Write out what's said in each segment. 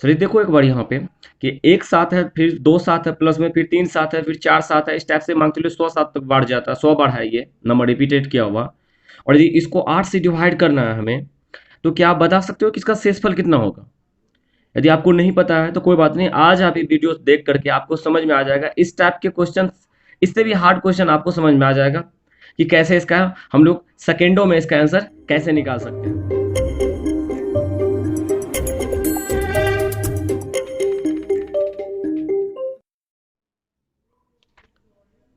Sir ये देखो एक बार यहाँ पे कि एक सात है, फिर दो सात है प्लस में, फिर तीन सात है, फिर चार सात है, इस टाइप से मांग चलो 100 सात तक बढ़ जाता है, 100 बार है ये नंबर रिपीटेड किया हुआ। और यदि इसको 8 से डिवाइड करना है हमें, तो क्या आप बता सकते हो कि इसका शेषफल कितना होगा? यदि आपको नहीं पता है तो कोई बात नहीं, आज आप ये वीडियो देख करके आपको समझ में आ जाएगा। इस टाइप के क्वेश्चन, इससे भी हार्ड क्वेश्चन आपको समझ में आ जाएगा कि कैसे इसका हम लोग सेकेंडों में इसका आंसर कैसे निकाल सकते हैं।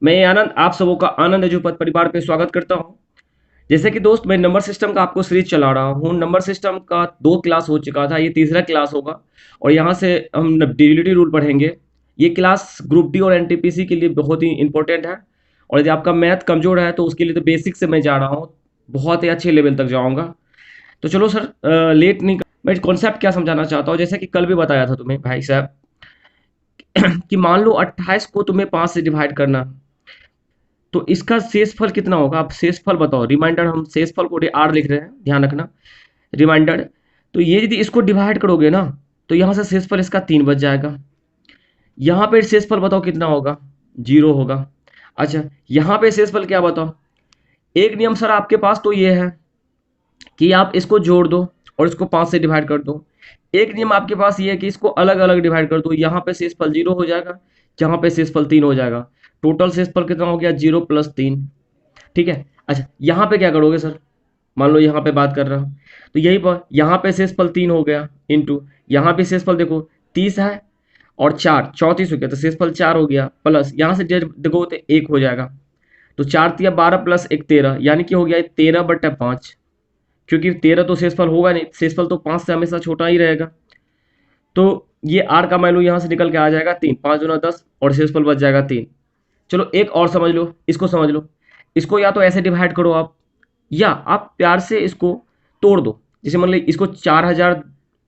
मैं आनंद आप सबों का आनंद एजुपत परिवार पे स्वागत करता हूं। जैसे कि दोस्त, मैं नंबर सिस्टम का आपको सीरीज चला रहा हूं। नंबर सिस्टम का 2 क्लास हो चुका था, ये तीसरा क्लास होगा और यहाँ से हम डिविजिबिलिटी रूल पढ़ेंगे। ये क्लास ग्रुप डी और एनटीपीसी के लिए बहुत ही इंपॉर्टेंट है, और यदि आपका मैथ कमजोर है तो उसके लिए तो बेसिक से मैं जा रहा हूँ, बहुत ही अच्छे लेवल तक जाऊँगा। तो चलो सर, लेट नहीं मैं कॉन्सेप्ट क्या समझाना चाहता हूँ, जैसे कि कल भी बताया था तुम्हें भाई साहब कि मान लो 28 को तुम्हें 5 से डिवाइड करना, तो इसका शेषफल कितना होगा? आप शेषफल बताओ। रिमाइंडर, हम शेषफल को आर लिख रहे हैं, ध्यान रखना। रिमाइंडर, तो ये यदि इसको डिवाइड करोगे ना, तो यहाँ से शेषफल इसका 3 बच जाएगा। यहाँ पे शेषफल बताओ कितना होगा? 0 होगा। अच्छा, यहाँ पे शेषफल क्या बताओ? एक नियम सर आपके पास तो ये है कि आप इसको जोड़ दो और इसको 5 से डिवाइड कर दो। एक नियम आपके पास ये है कि इसको अलग अलग डिवाइड कर दो, यहाँ पे शेषफल 0 हो जाएगा, यहाँ पे शेषफल 3 हो जाएगा। टोटल शेषफल कितना हो गया? 0 + 3। ठीक है। अच्छा, यहाँ पे क्या करोगे सर? मान लो यहाँ पे बात कर रहा हूँ, तो यही पर यहाँ पे शेषफल 3 हो गया, इंटू यहाँ पे शेषफल देखो 30 है और 4 34 हो गया, तो शेषफल 4 हो गया, प्लस यहाँ से देखो तो 1 हो जाएगा, तो 4 × 12 + 1 13, यानी कि हो गया 13/5। क्योंकि 13 तो शेषफल होगा नहीं, शेषफल तो 5 से हमेशा छोटा ही रहेगा। तो ये आर का वैल्यू यहाँ से निकल के आ जाएगा 3, 5 दूना 10 और शेषफल बच जाएगा 3। चलो एक और समझ लो, इसको समझ लो। इसको या तो ऐसे डिवाइड करो आप, या आप प्यार से इसको तोड़ दो। जैसे मान लो इसको 4000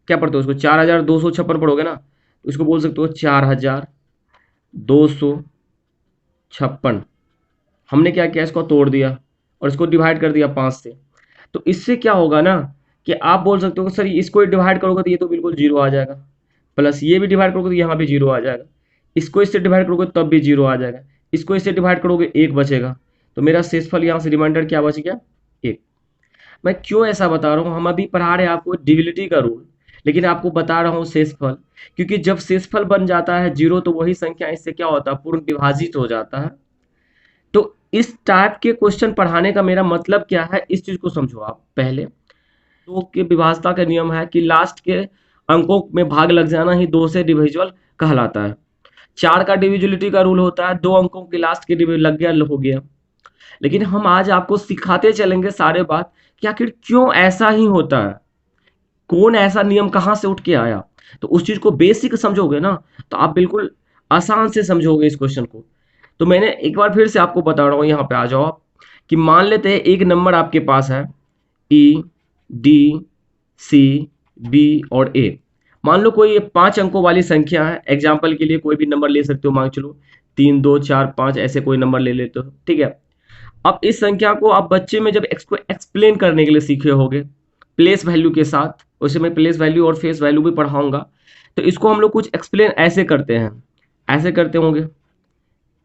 क्या पढ़ते हो, इसको 4256 पढ़ोगे ना, तो इसको बोल सकते हो 4256। हमने क्या किया, इसको तोड़ दिया और इसको डिवाइड कर दिया 5 से। तो इससे क्या होगा ना कि आप बोल सकते हो कि सर इसको डिवाइड करोगे तो ये तो बिल्कुल 0 आ जाएगा, प्लस ये भी डिवाइड करोगे तो यहाँ भी 0 आ जाएगा, इसको इससे डिवाइड करोगे तब भी 0 आ जाएगा, इसको इससे डिवाइड करोगे 1 बचेगा। तो मेरा शेषफल यहाँ से रिमाइंडर क्या बच गया? 1। मैं क्यों ऐसा बता रहा हूँ, हम अभी पढ़ा रहे हैं आपको डिविजिबिलिटी का रूल, लेकिन आपको बता रहा हूँ शेषफल, क्योंकि जब शेषफल बन जाता है 0 तो वही संख्या इससे क्या होता है, पूर्ण विभाजित हो जाता है। तो इस टाइप के क्वेश्चन पढ़ाने का मेरा मतलब क्या है, इस चीज को समझो आप पहले। दो के विभाजता का नियम है कि लास्ट के अंकों में भाग लग जाना ही 2 से डिविजिबल कहलाता है। 4 का डिविजिबिलिटी का रूल होता है 2 अंकों के लास्ट के लग गया हो गया। लेकिन हम आज आपको सिखाते चलेंगे सारे बात कि आखिर क्यों ऐसा ही होता है, कौन ऐसा नियम कहाँ से उठ के आया। तो उस चीज को बेसिक समझोगे ना, तो आप बिल्कुल आसान से समझोगे इस क्वेश्चन को। तो मैंने एक बार फिर से आपको बता रहा हूँ, यहाँ पे आ जाओ आप, कि मान लेते हैं एक नंबर आपके पास है ई, डी, सी, बी और ए। मान लो कोई 5 अंकों वाली संख्या है, एग्जाम्पल के लिए कोई भी नंबर ले सकते हो, मान चलो 3 2 4 5 ऐसे कोई नंबर ले लेते हो, ठीक है। अब इस संख्या को आप बच्चे में जब इसको एक्सप्लेन करने के लिए सीखे होगे प्लेस वैल्यू के साथ, उसे मैं प्लेस वैल्यू और फेस वैल्यू भी पढ़ाऊंगा, तो इसको हम लोग कुछ एक्सप्लेन ऐसे करते हैं, ऐसे करते होंगे,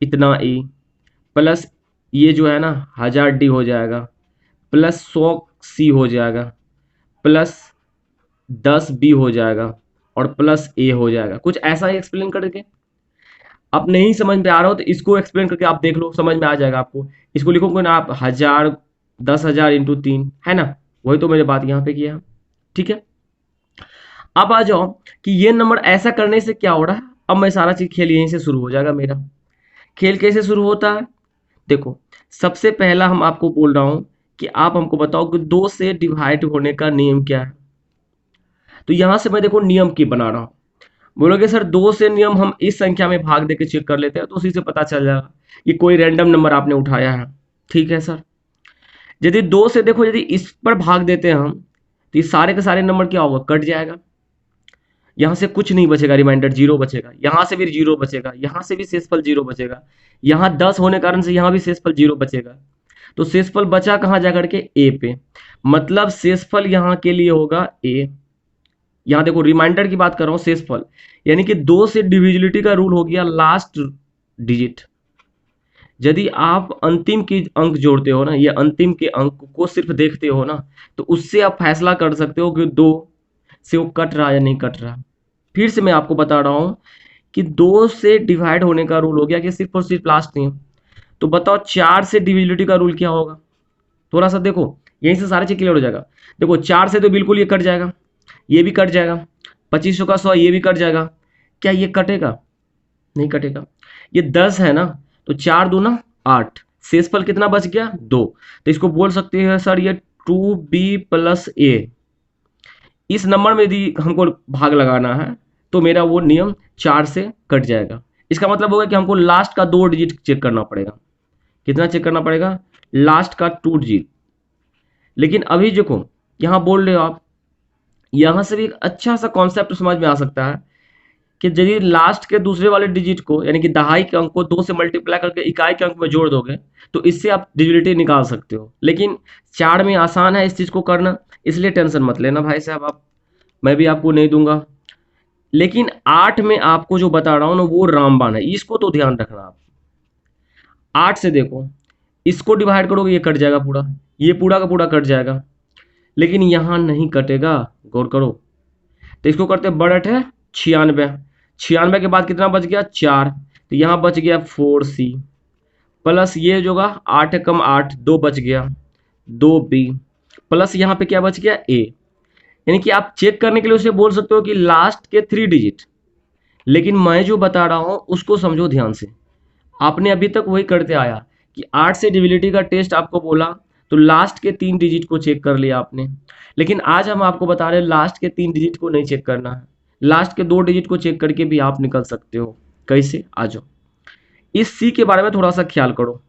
इतना ई प्लस ये जो है ना 1000 डी हो जाएगा, प्लस 100 सी हो जाएगा, प्लस 10 बी हो जाएगा और प्लस ए हो जाएगा। कुछ ऐसा ही एक्सप्लेन करके, आप नहीं समझ में आ रहा हो तो इसको एक्सप्लेन करके आप देख लो, समझ में आ जाएगा आपको। इसको लिखोगे ना आप 1000 10,000 × 3, है ना, वही तो मैंने बात यहाँ पे किया, ठीक है। अब आ जाओ कि ये नंबर ऐसा करने से क्या हो रहा है। अब मैं सारा चीज खेल यहीं से शुरू हो जाएगा मेरा। खेल कैसे शुरू होता है, देखो सबसे पहला हम आपको बोल रहा हूं कि आप हमको बताओ कि 2 से डिवाइड होने का नियम क्या है। तो यहां से मैं देखो नियम की बना रहा हूं। बोलोगे सर 2 से नियम हम इस संख्या में भाग देके चेक कर लेते हैं, तो उसी से पता चल जाएगा कि कोई रैंडम नंबर आपने उठाया है, ठीक है सर। यदि 2 से देखो, यदि इस पर भाग देते हैं हम, तो ये सारे के सारे नंबर क्या होगा, कट जाएगा, यहाँ से कुछ नहीं बचेगा, रिमाइंडर 0 बचेगा, यहाँ से भी 0 बचेगा, यहाँ से भी शेषफल 0 बचेगा, यहाँ 10 होने कारण से यहाँ भी शेषफल 0 बचेगा। तो शेषफल बचा कहाँ जा करके, ए पे, मतलब शेषफल यहाँ के लिए होगा ए। यहाँ देखो रिमाइंडर की बात कर रहा हूँ, शेषफल, यानी कि 2 से डिविजिबिलिटी का रूल हो गया लास्ट डिजिट। यदि आप अंतिम के अंक जोड़ते हो ना, ये अंतिम के अंक को सिर्फ देखते हो ना, तो उससे आप फैसला कर सकते हो कि 2 से वो कट रहा या नहीं कट रहा। फिर से मैं आपको बता रहा हूँ कि 2 से डिवाइड होने का रूल हो गया कि सिर्फ और सिर्फ लास्ट नहीं। तो बताओ 4 से डिविजिबिलिटी का रूल क्या होगा? थोड़ा सा देखो, यहीं से सारी चीज क्लियर हो जाएगा। देखो 4 से तो बिल्कुल ये कट जाएगा, ये भी कट जाएगा, 2500 का 100 ये भी कट जाएगा। क्या ये कटेगा? नहीं कटेगा। ये 10 है ना, तो 4 दूना 8, शेषफल कितना बच गया? 2। तो इसको बोल सकते हैं सर ये 2b प्लस ए। इस नंबर में यदि हमको भाग लगाना है तो मेरा वो नियम 4 से कट जाएगा। इसका मतलब होगा कि हमको लास्ट का 2 डिजिट चेक करना पड़ेगा। कितना चेक करना पड़ेगा? लास्ट का 2 डिजिट। लेकिन अभी देखो यहाँ बोल रहे हो आप, यहाँ से भी एक अच्छा सा कॉन्सेप्ट समझ में आ सकता है कि यदि लास्ट के दूसरे वाले डिजिट को, यानी कि दहाई के अंक को 2 से मल्टीप्लाई करके इकाई के अंक में जोड़ दोगे तो इससे आप डिजिबिलिटी निकाल सकते हो। लेकिन 4 में आसान है इस चीज़ को करना, इसलिए टेंशन मत लेना भाई साहब आप, मैं भी आपको नहीं दूंगा। लेकिन 8 में आपको जो बता रहा हूँ ना वो रामबाण है, इसको तो ध्यान रखना आप। 8 से देखो, इसको डिवाइड करोगे ये कट जाएगा पूरा, ये पूरा का पूरा कट जाएगा, लेकिन यहाँ नहीं कटेगा, गौर करो। तो इसको करते बड़ट है 96, 96 के बाद कितना बच गया? 4, तो यहाँ बच गया 4c प्लस ये जो होगा 8 कम 8 2 बच गया 2b प्लस यहाँ पे क्या बच गया? a। यानी कि आप चेक करने के लिए उसे बोल सकते हो कि लास्ट के 3 डिजिट। लेकिन मैं जो बता रहा हूँ उसको समझो ध्यान से। आपने अभी तक वही करते आया कि 8 से डिविजिबिलिटी का टेस्ट आपको बोला तो लास्ट के 3 डिजिट को चेक कर लिया आपने। लेकिन आज हम आपको बता रहे हैं लास्ट के 3 डिजिट को नहीं चेक करना है, लास्ट के 2 डिजिट को चेक करके भी आप निकल सकते हो। कैसे? आ जाओ, इस सी के बारे में थोड़ा सा ख्याल करो।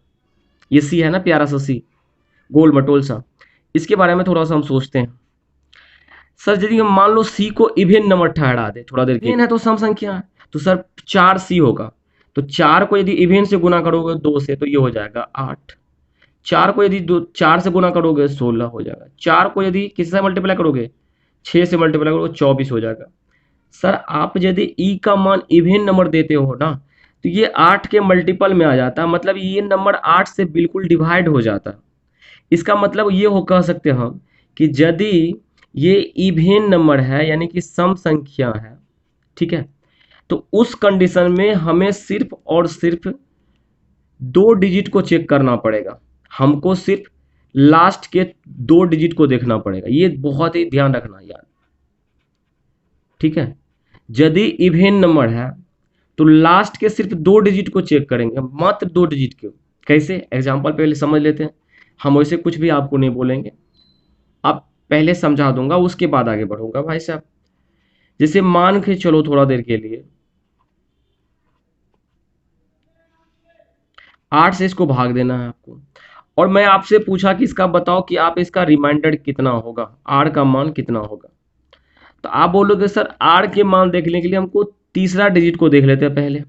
ये सी है ना, प्यारा सा सी, गोल मटोल सा, इसके बारे में थोड़ा सा हम सोचते हैं। सर यदि हम मान लो सी को इवेन नंबर ठहरा दे थोड़ा देर के लिए, है तो सम संख्या है, तो सर 4c होगा। तो 4 को यदि इवेन से गुना करोगे 2 से तो ये हो जाएगा 8। 4 को यदि 4 से गुना करोगे 16 हो जाएगा। 4 को यदि किससे मल्टीप्लाई करोगे? 6 से मल्टीप्लाई करोगे 24 हो जाएगा। सर आप यदि ई का मान इवेन नंबर देते हो ना तो ये 8 के मल्टीपल में आ जाता, मतलब ये नंबर 8 से बिल्कुल डिवाइड हो जाता। इसका मतलब ये हो कह सकते हैं हम कि यदि ये इवेन नंबर है यानी कि सम संख्या है, ठीक है, तो उस कंडीशन में हमें सिर्फ और सिर्फ 2 डिजिट को चेक करना पड़ेगा। हमको सिर्फ लास्ट के 2 डिजिट को देखना पड़ेगा, ये बहुत ही ध्यान रखना यार, ठीक है। यदि इवेन नंबर है तो लास्ट के सिर्फ 2 डिजिट को चेक करेंगे, मात्र 2 डिजिट को। कैसे? एग्जांपल पहले समझ लेते हैं, हम वैसे कुछ भी आपको नहीं बोलेंगे, आप पहले समझा दूंगा उसके बाद आगे बढ़ूंगा भाई साहब। जैसे मान के चलो थोड़ा देर के लिए 8 से इसको भाग देना है आपको, और मैं आपसे पूछा कि इसका बताओ कि आप इसका रिमाइंडर कितना होगा, आर का मान कितना होगा। तो आप बोलोगे सर आर के मान देखने के लिए हमको तीसरा डिजिट को देख लेते हैं पहले।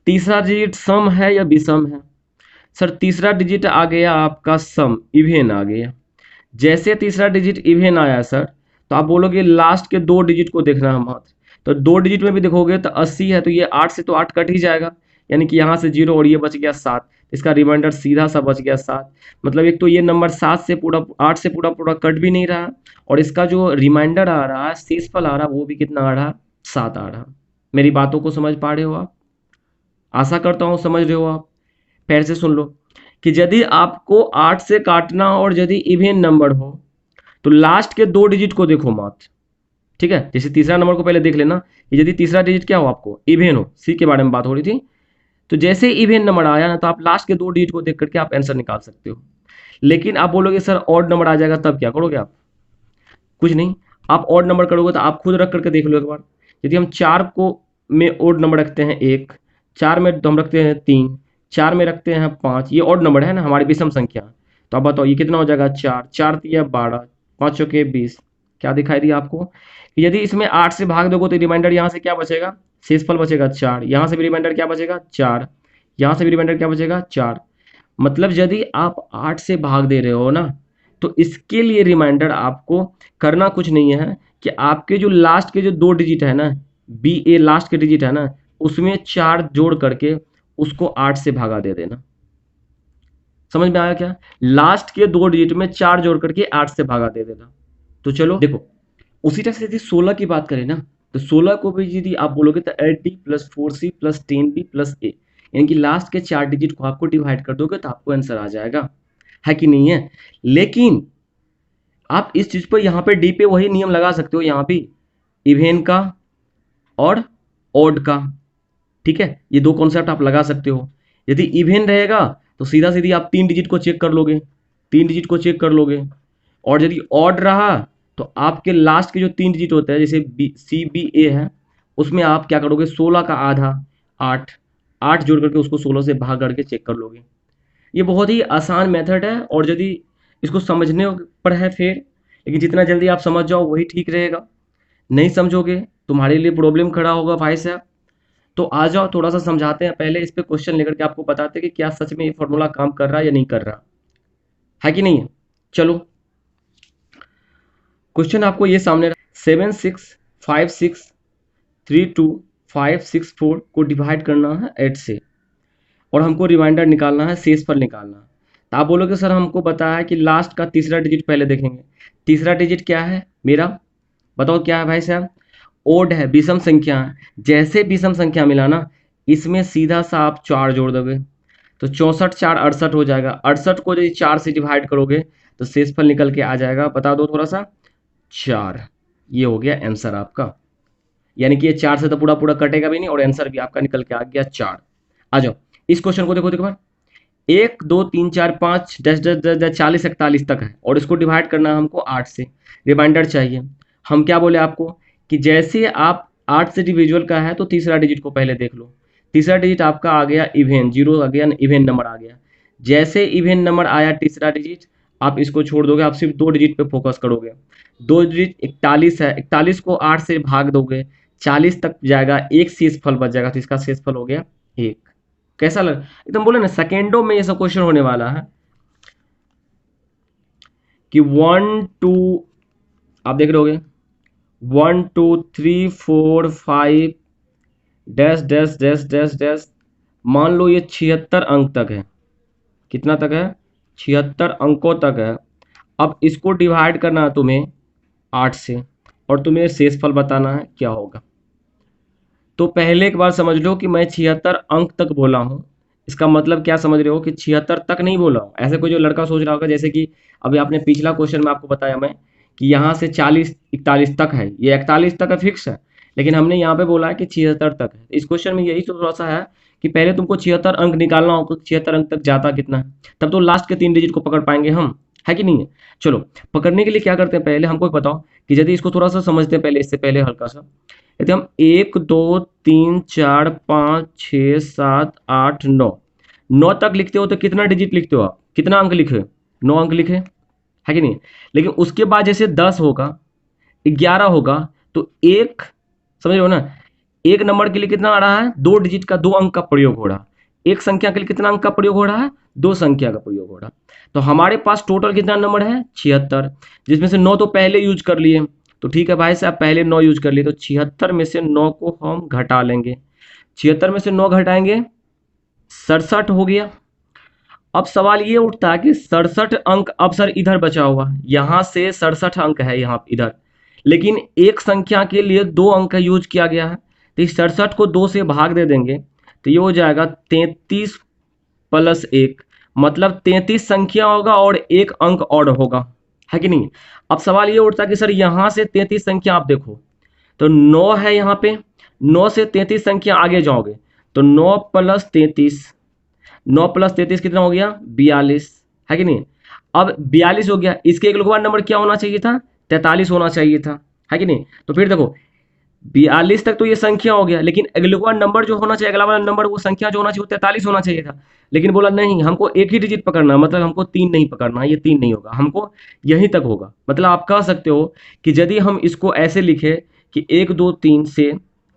तीसरा डिजिट सम है या विषम है? सर तीसरा डिजिट आ गया आपका सम, इवेन आ गया। जैसे तीसरा डिजिट इवेन आया सर, तो आप बोलोगे लास्ट के 2 डिजिट को देखना है मात्र। तो 2 डिजिट में भी देखोगे तो 80 है, तो ये 8 से तो 8 कट ही जाएगा, यानी कि यहाँ से 0 और ये बच गया 7, इसका रिमाइंडर सीधा सा बच गया 7। मतलब एक तो ये नंबर 7 से पूरा 8 से पूरा पूरा कट भी नहीं रहा, और इसका जो रिमाइंडर आ रहा है, शेषफल आ रहा, वो भी कितना आ रहा? 7 आ रहा। मेरी बातों को समझ पा रहे हो आप? आशा करता हूँ समझ रहे हो आप। फिर से सुन लो कि यदि आपको 8 से काटना और यदि इवेन नंबर हो तो लास्ट के 2 डिजिट को देखो मात्र, ठीक है। जैसे तीसरा नंबर को पहले देख लेना कि यदि तीसरा डिजिट क्या हो आपको? इवेन हो, सी के बारे में बात हो रही थी। तो जैसे इवेन नंबर आया ना तो आप लास्ट के 2 डिजिट को देख करके आप आंसर निकाल सकते हो। लेकिन आप बोलोगे सर ऑड नंबर आ जाएगा, तब क्या करोगे आप? कुछ नहीं, आप ऑड नंबर करोगे तो आप खुद रख करके देख लो एक बार। यदि हम 4 को में ऑड नंबर रखते हैं 1, 4 में तो हम रखते हैं 3, 4 में रखते हैं 5, ये ऑड नंबर है ना हमारी विषम संख्या। तो आप बताओ ये कितना हो जाएगा? 4, 4 तिया 12, 5 चौके 20। क्या दिखाई दिया आपको? यदि इसमें 8 से भाग दोगे तो रिमाइंडर यहाँ से क्या बचेगा? शेषफल बचेगा 4, यहाँ से भी रिमाइंडर क्या बचेगा? 4, यहाँ से भी रिमाइंडर क्या बचेगा? 4। मतलब यदि आप 8 से भाग दे रहे हो ना तो इसके लिए रिमाइंडर आपको करना कुछ नहीं है कि आपके जो लास्ट के जो 2 डिजिट है ना, बी ए लास्ट के डिजिट है ना, उसमें 4 जोड़ करके उसको 8 से भागा दे देना। समझ में आया क्या? लास्ट के 2 डिजिट में 4 जोड़ करके 8 से भागा दे देना। तो चलो देखो, उसी तरह से यदि 16 की बात करें ना, तो 16 को भी यदि आप बोलोगे तो 8D plus 4C plus 10B plus ए, यानी कि लास्ट के 4 डिजिट को आपको डिवाइड कर दोगे तो आपको आंसर आ जाएगा, है कि नहीं है? लेकिन आप इस चीज पर यहाँ पे डी पे वही नियम लगा सकते हो, यहाँ भी इवेन का और ऑड का। ठीक है, ये 2 कॉन्सेप्ट आप लगा सकते हो। यदि इवेन रहेगा तो सीधा सीधी आप 3 डिजिट को चेक कर लोगे, 3 डिजिट को चेक कर लोगे। और यदि ऑड रहा तो आपके लास्ट के जो 3 डिजिट होते हैं, जैसे CBA है, उसमें आप क्या करोगे, 16 का आधा 8, 8 जोड़ करके उसको 16 से भाग करके चेक कर लोगे। ये बहुत ही आसान मेथड है, और यदि इसको समझने पर है फिर, लेकिन जितना जल्दी आप समझ जाओ वही ठीक रहेगा। नहीं समझोगे तुम्हारे लिए प्रॉब्लम खड़ा होगा भाई साहब। तो आ जाओ थोड़ा सा समझाते हैं, पहले इस पे क्वेश्चन लेकर के आपको बताते हैं कि क्या सच में ये फॉर्मूला काम कर रहा है या नहीं कर रहा है कि नहीं है। चलो क्वेश्चन आपको ये सामने 765632 564 को डिवाइड करना है 8 से, और हमको रिमाइंडर निकालना है, शेषफल निकालना है। तो आप बोलोगे सर हमको बताया है कि लास्ट का तीसरा डिजिट पहले देखेंगे। तीसरा डिजिट क्या है मेरा, बताओ क्या है भाई साहब? ओड है, विषम संख्या है। जैसे विषम संख्या मिला ना, इसमें सीधा सा आप 4 जोड़ दोगे, तो 64 4 68 हो जाएगा। 68 को यदि 4 से डिवाइड करोगे तो शेषफल निकल के आ जाएगा, बता दो थोड़ा सा, 4। ये हो गया आंसर आपका, यानी कि ये 4 से तो पूरा पूरा कटेगा भी नहीं, और आंसर भी आपका निकल के आ गया 4। आ जाओ इस क्वेश्चन को देखो, देखो बार 1 2 3 4 5 10 10 10 10 40 41 तक है, और इसको डिवाइड करना है हमको 8 से। रिमाइंडर चाहिए। हम क्या बोले आपको कि जैसे आप 8 से डिविजुअल का है तो तीसरा डिजिट को पहले देख लो। तीसरा डिजिट आपका आ गया इवेन, 0 आ गया, इवेन नंबर आ गया। जैसे इवेन नंबर आया तीसरा डिजिट, आप इसको छोड़ दोगे, आप सिर्फ 2 डिजिट पे फोकस करोगे। 2 डिजिट 41 है, 41 को 8 से भाग दोगे, 40 तक जाएगा, एक शेषफल बच जाएगा, तो इसका शेषफल हो गया 1। कैसा लग, एकदम बोले ना सेकेंडों में ये सब क्वेश्चन होने वाला है कि 1 2, आप देख रहे होगे 1 2 3 4 5 dash dash dash dash dash, मान लो ये 76 अंक तक है। कितना तक है? 76 अंकों तक है। अब इसको डिवाइड करना है तुम्हें 8 से, और तुम्हें शेषफल बताना है क्या होगा। तो पहले एक बार समझ लो कि मैं 76 अंक तक बोला हूँ, इसका मतलब क्या समझ रहे हो कि 76 तक नहीं बोला हूँ। ऐसे कोई जो लड़का सोच रहा होगा, जैसे कि अभी आपने पिछला क्वेश्चन में आपको बताया मैं कि यहाँ से 40 41 तक है, ये 41 तक है फिक्स है, लेकिन हमने यहाँ पे बोला है कि 76 तक है। इस क्वेश्चन में यही तो थोड़ा सा है कि पहले तुमको 76 अंक निकालना होगा, 76 अंक तक जाता कितना है, तब तो लास्ट के 3 डिजिट को पकड़ पाएंगे हम, है कि नहीं है। चलो पकड़ने के लिए क्या करते हैं, पहले हमको बताओ कि यदि इसको थोड़ा सा समझते हैं पहले, इससे पहले हल्का सा, यदि हम 1 2 3 4 5 6 7 8 9 9 तक लिखते हो तो कितना डिजिट लिखते हो आप, कितना अंक लिखे? 9 अंक लिखे, है कि नहीं। लेकिन उसके बाद जैसे 10 होगा, 11 होगा, तो एक, समझ रहे हो ना, एक नंबर के लिए कितना आ रहा है, 2 डिजिट का 2 अंक का प्रयोग हो रहा है। एक संख्या के लिए कितना अंक का प्रयोग हो रहा है, 2 संख्या का प्रयोग हो रहा है। तो हमारे पास टोटल कितना नंबर है, 76, जिसमें से 9 तो पहले यूज कर लिए, तो ठीक है भाई साहब पहले 9 यूज कर लिए, तो 76 में से 9 को हम घटा लेंगे। 76 में से 9 घटाएंगे 67 हो गया। अब सवाल ये उठता है कि 67 अंक, अब सर इधर बचा हुआ, यहां से 67 अंक है यहाँ इधर, लेकिन एक संख्या के लिए 2 अंक का यूज किया गया है, तो इस 67 को 2 से भाग दे देंगे, तो ये हो जाएगा 33 प्लस 1, मतलब 33 संख्या होगा और एक अंक और होगा, है कि नहीं। अब सवाल ये उठता है कि सर यहां से 33 संख्या आप देखो तो 9 है यहाँ पे, 9 से 33 संख्या आगे जाओगे तो 9 प्लस 33, 9 प्लस 33 कितना हो गया, 42, है कि नहीं। अब 42 हो गया, इसके एक लघुवार नंबर क्या होना चाहिए था, 43 होना चाहिए था, है कि नहीं। तो फिर देखो 42 तक तो ये संख्या हो गया, लेकिन अगला नंबर जो होना चाहिए, अगला वाला नंबर वो संख्या जो होना चाहिए 43 होना चाहिए था, लेकिन बोला नहीं हमको एक ही डिजिट पकड़ना, मतलब हमको 3 नहीं पकड़ना, ये 3 नहीं होगा, हमको यहीं तक होगा। मतलब आप कह सकते हो कि यदि हम इसको ऐसे लिखे कि 1 2 3 से,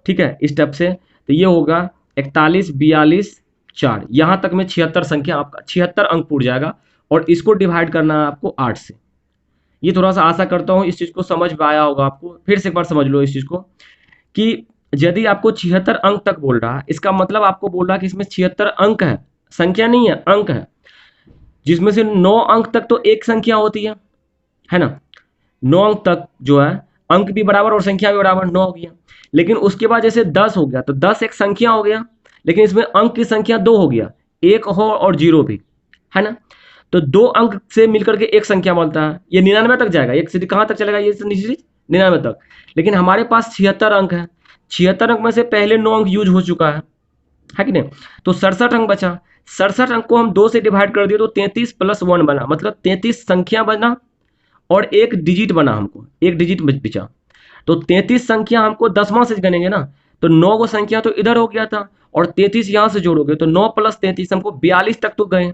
ठीक है, स्टेप से, तो ये होगा 41 42 4, यहाँ तक में 76 संख्या आपका 76 अंक पूर जाएगा, और इसको डिवाइड करना है आपको 8 से। ये थोड़ा सा आशा करता हूँ इस चीज़ को समझ में आया होगा आपको। फिर से एक बार समझ लो इस चीज़ को कि यदि आपको 76 अंक तक बोल रहा है, इसका मतलब आपको बोल रहा है कि इसमें 76 अंक है, संख्या नहीं है, अंक है, जिसमें से 9 अंक तक तो एक संख्या होती है ना। 9 अंक तक जो है अंक भी बराबर और संख्या भी बराबर 9 हो गया। लेकिन उसके बाद जैसे 10 हो गया तो 10 एक संख्या हो गया, लेकिन इसमें अंक की संख्या 2 हो गया, एक हो और जीरो भी, है ना। तो 2 अंक से मिलकर के एक संख्या बनता है, ये 99 तक जाएगा, एक सीधी कहाँ तक चलेगा, ये निश्चित 99 तक। लेकिन हमारे पास 76 अंक है, 76 अंक में से पहले 9 अंक यूज हो चुका है कि नहीं। तो 67 अंक बचा, 67 अंक को हम 2 से डिवाइड कर दिए तो 33 + 1 बना, मतलब 33 संख्या बना और एक डिजिट बना, हमको एक डिजिट बचा। तो 33 संख्या हमको 10वां से गनेंगे ना, तो 9 को संख्या तो इधर हो गया था और 33 यहाँ से जोड़ोगे तो 9 + 33 हमको 42 तक तो गए,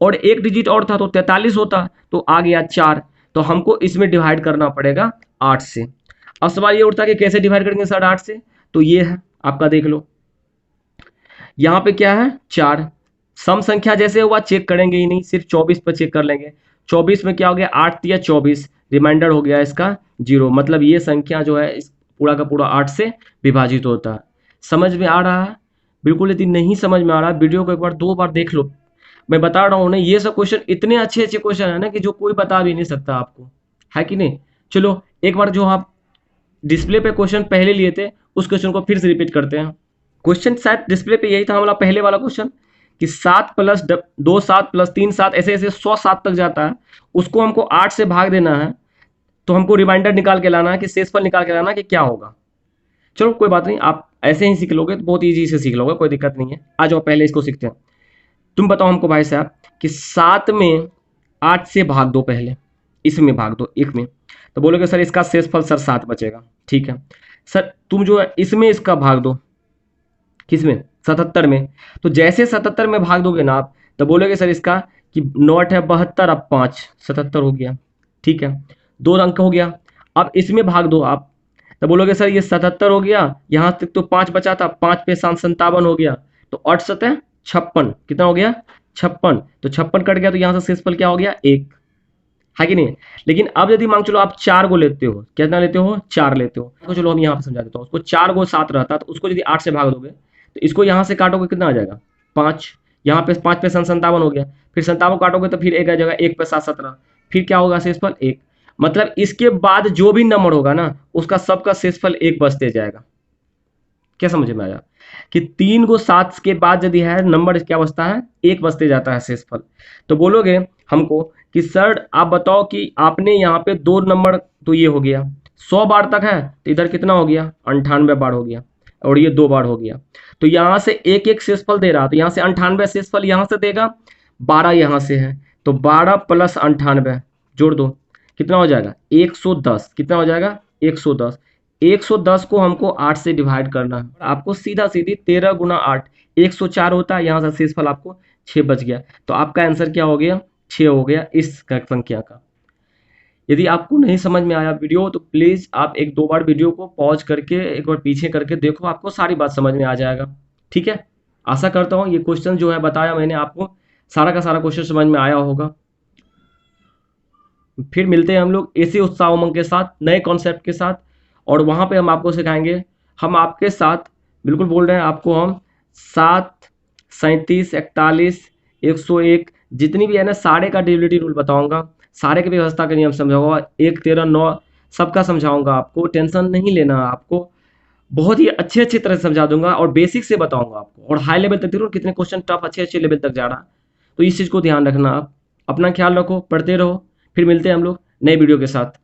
और एक डिजिट और था तो 43 होता, तो आ गया 4। तो हमको इसमें डिवाइड करना पड़ेगा 8 से। अब सवाल ये उठता है कि कैसे डिवाइड करेंगे सर 8 से, तो ये है आपका, देख लो यहाँ पे क्या है 4, सम संख्या जैसे हुआ चेक करेंगे ही नहीं, सिर्फ 24 पर चेक कर लेंगे। 24 में क्या हो गया, 8 या 24, रिमाइंडर हो गया इसका 0, मतलब ये संख्या जो है इस पूरा का पूरा 8 से विभाजित होता है। समझ में आ रहा है? बिल्कुल यदि नहीं समझ में आ रहा है, वीडियो को एक बार 2 बार देख लो। मैं बता रहा हूँ ना, ये सब क्वेश्चन इतने अच्छे अच्छे क्वेश्चन है ना कि जो कोई बता भी नहीं सकता आपको, है कि नहीं। चलो एक बार जो आप डिस्प्ले पे क्वेश्चन पहले लिए थे उस क्वेश्चन को फिर से रिपीट करते हैं। क्वेश्चन शायद डिस्प्ले पे यही था हमारा पहले वाला क्वेश्चन कि 7 + 2 7 + 3 7 ऐसे ऐसे 107 तक जाता है, उसको हमको 8 से भाग देना है। तो हमको रिमाइंडर निकाल के लाना है कि शेषफल निकाल के लाना है कि क्या होगा। चलो कोई बात नहीं, आप ऐसे ही सीख लोगे तो बहुत ईजी से सीख लोगे, कोई दिक्कत नहीं है। आ जाओ पहले इसको सीखते हैं। तुम बताओ हमको भाई साहब कि 7 में 8 से भाग दो, पहले इसमें भाग दो, एक में, तो बोलोगे सर इसका शेषफल सर 7 बचेगा। ठीक है सर, तुम जो है इसमें इसका भाग दो, किसमें, 77 में। तो जैसे 77 में भाग दोगे ना आप, तो बोलोगे सर इसका कि 9 है 72, अब 5 77 हो गया। ठीक है, 2 अंक हो गया। अब इसमें भाग दो आप, तो बोलोगे सर ये 77 हो गया, यहाँ तक तो 5 बचा था, 5 पे 57 हो गया, तो 8 7 56, कितना हो गया 56। तो 56 कट गया, तो यहाँ से शेषफल क्या हो गया 1, है कि नहीं। लेकिन अब यदि मान चलो आप 4 को लेते हो, कितना लेते हो 4 लेते हो, तो चलो हम यहाँ पे समझा देता हूँ। उसको 4 को 7 रहता, तो उसको यदि 8 से भाग दोगे तो इसको यहाँ से काटोगे कितना आ जाएगा 5, यहाँ पे 5 पे 57 हो गया, फिर 57 काटोगे तो फिर 1 आ जाएगा, 1 पे 7 17, फिर क्या होगा शेषफल 1। मतलब इसके बाद जो भी नंबर होगा ना उसका सबका शेषफल 1 बचते जाएगा। क्या समझ में आया कि 3 को 7 के बाद यदि है नंबर क्या बचता है 1 बचते जाता है शेषफल। तो बोलोगे हमको कि सर आप बताओ कि आपने यहाँ पे 2 नंबर, तो ये हो गया 100 बार तक है, तो इधर कितना हो गया 98 बार हो गया, और ये 2 बार हो गया। तो यहाँ से एक एक शेषफल दे रहा, तो यहाँ से 98 शेषफल यहाँ से देगा, 12 यहाँ से है, तो 12 + 98 जोड़ दो, कितना हो जाएगा 110, कितना हो जाएगा 110। 110 को हमको 8 से डिवाइड करना है, आपको सीधा सीधी 13 × 8 104 होता है, यहाँ से शेषफल आपको 6 बच गया। तो आपका आंसर क्या हो गया 6 हो गया इस संख्या का। यदि आपको नहीं समझ में आया वीडियो तो प्लीज़ आप 1-2 बार वीडियो को पॉज करके एक बार पीछे करके देखो, आपको सारी बात समझ में आ जाएगा। ठीक है, आशा करता हूँ ये क्वेश्चन जो है बताया मैंने आपको, सारा का सारा क्वेश्चन समझ में आया होगा। फिर मिलते हैं हम लोग इसी उत्साह उमंग के साथ, नए कॉन्सेप्ट के साथ, और वहाँ पे हम आपको सिखाएंगे, हम आपके साथ बिल्कुल बोल रहे हैं आपको, हम 7 37 41 101 जितनी भी है ना सारे का डिविजिबिलिटी रूल बताऊंगा, सारे की व्यवस्था का नियम समझाऊंगा, 1 13 9 सबका समझाऊंगा आपको, टेंशन नहीं लेना आपको, बहुत ही अच्छे अच्छे तरह से समझा दूंगा और बेसिक से बताऊंगा आपको, और हाई लेवल तक देखो कितने क्वेश्चन टफ अच्छे अच्छे लेवल तक जा रहा है। तो इस चीज़ को ध्यान रखना, आप अपना ख्याल रखो, पढ़ते रहो। फिर मिलते हैं हम लोग नए वीडियो के साथ।